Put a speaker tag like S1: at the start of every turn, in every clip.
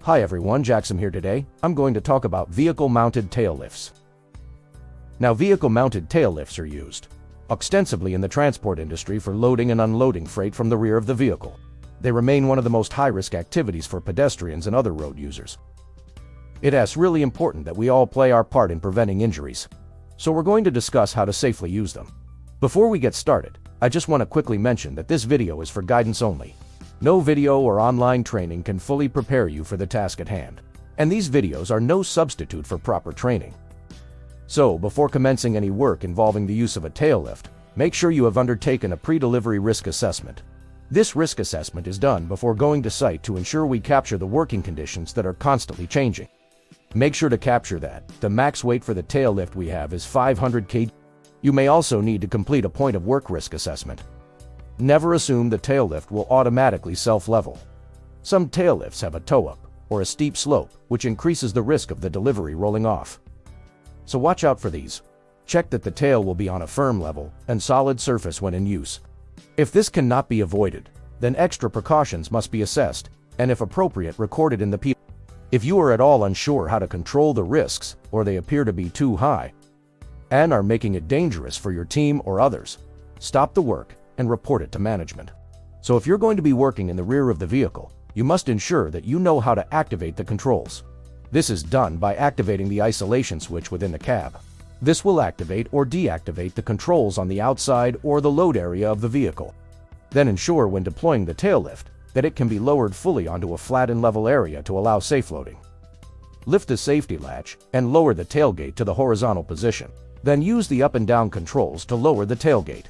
S1: Hi everyone, Jackson here today. I'm going to talk about vehicle-mounted tail lifts. Now, vehicle-mounted tail lifts are used extensively in the transport industry for loading and unloading freight from the rear of the vehicle. They remain one of the most high-risk activities for pedestrians and other road users. It is really important that we all play our part in preventing injuries. So we're going to discuss how to safely use them. Before we get started, I just want to quickly mention that this video is for guidance only. No video or online training can fully prepare you for the task at hand. And these videos are no substitute for proper training. So, before commencing any work involving the use of a tail lift, make sure you have undertaken a pre-delivery risk assessment. This risk assessment is done before going to site to ensure we capture the working conditions that are constantly changing. Make sure to capture that the max weight for the tail lift we have is 500 kg. You may also need to complete a point of work risk assessment. Never assume the tail lift will automatically self-level. Some tail lifts have a toe-up or a steep slope, which increases the risk of the delivery rolling off. So watch out for these. Check that the tail will be on a firm level and solid surface when in use. If this cannot be avoided, then extra precautions must be assessed, and if appropriate, recorded in the P. If you are at all unsure how to control the risks, or they appear to be too high, and are making it dangerous for your team or others, stop the work and report it to management. So if you're going to be working in the rear of the vehicle, you must ensure that you know how to activate the controls. This is done by activating the isolation switch within the cab. This will activate or deactivate the controls on the outside or the load area of the vehicle. Then ensure when deploying the tail lift that it can be lowered fully onto a flat and level area to allow safe loading. Lift the safety latch and lower the tailgate to the horizontal position. Then use the up and down controls to lower the tailgate.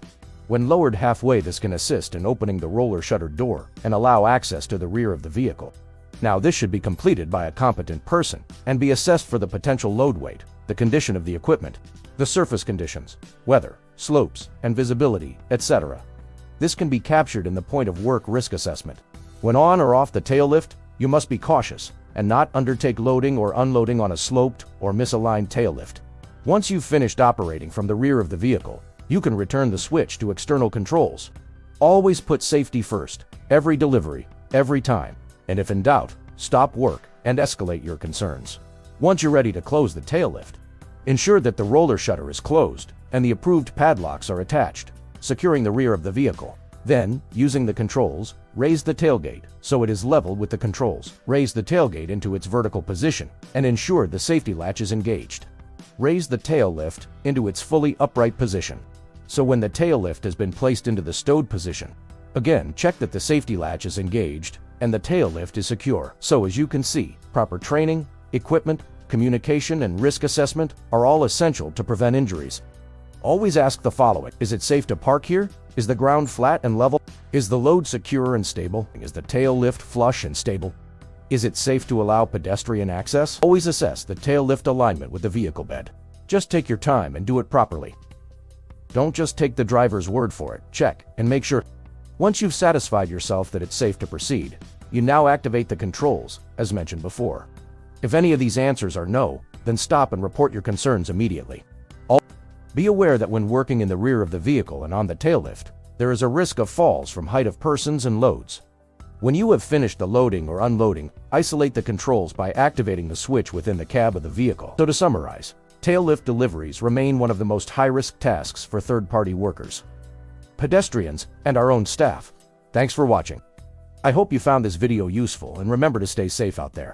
S1: When lowered halfway, this can assist in opening the roller shutter door and allow access to the rear of the vehicle. Now, this should be completed by a competent person and be assessed for the potential load weight, the condition of the equipment, the surface conditions, weather, slopes, and visibility, etc. This can be captured in the point of work risk assessment. When on or off the tail lift, you must be cautious and not undertake loading or unloading on a sloped or misaligned tail lift. Once you've finished operating from the rear of the vehicle, you can return the switch to external controls. Always put safety first, every delivery, every time, and if in doubt, stop work and escalate your concerns. Once you're ready to close the tail lift, ensure that the roller shutter is closed and the approved padlocks are attached, securing the rear of the vehicle. Then, using the controls, raise the tailgate so it is level with the controls. Raise the tailgate into its vertical position and ensure the safety latch is engaged. Raise the tail lift into its fully upright position. So when the tail lift has been placed into the stowed position, again, check that the safety latch is engaged and the tail lift is secure. So as you can see, proper training, equipment, communication, and risk assessment are all essential to prevent injuries. Always ask the following: is it safe to park here? Is the ground flat and level? Is the load secure and stable? Is the tail lift flush and stable? Is it safe to allow pedestrian access? Always assess the tail lift alignment with the vehicle bed. Just take your time and do it properly. Don't just take the driver's word for it. Check and make sure. Once you've satisfied yourself that it's safe to proceed, you now activate the controls, as mentioned before. If any of these answers are no, then stop and report your concerns immediately. Be aware that when working in the rear of the vehicle and on the tail lift, there is a risk of falls from height of persons and loads. When you have finished the loading or unloading, isolate the controls by activating the switch within the cab of the vehicle. So to summarize, tail lift deliveries remain one of the most high-risk tasks for third-party workers, pedestrians, and our own staff. Thanks for watching. I hope you found this video useful, and remember to stay safe out there.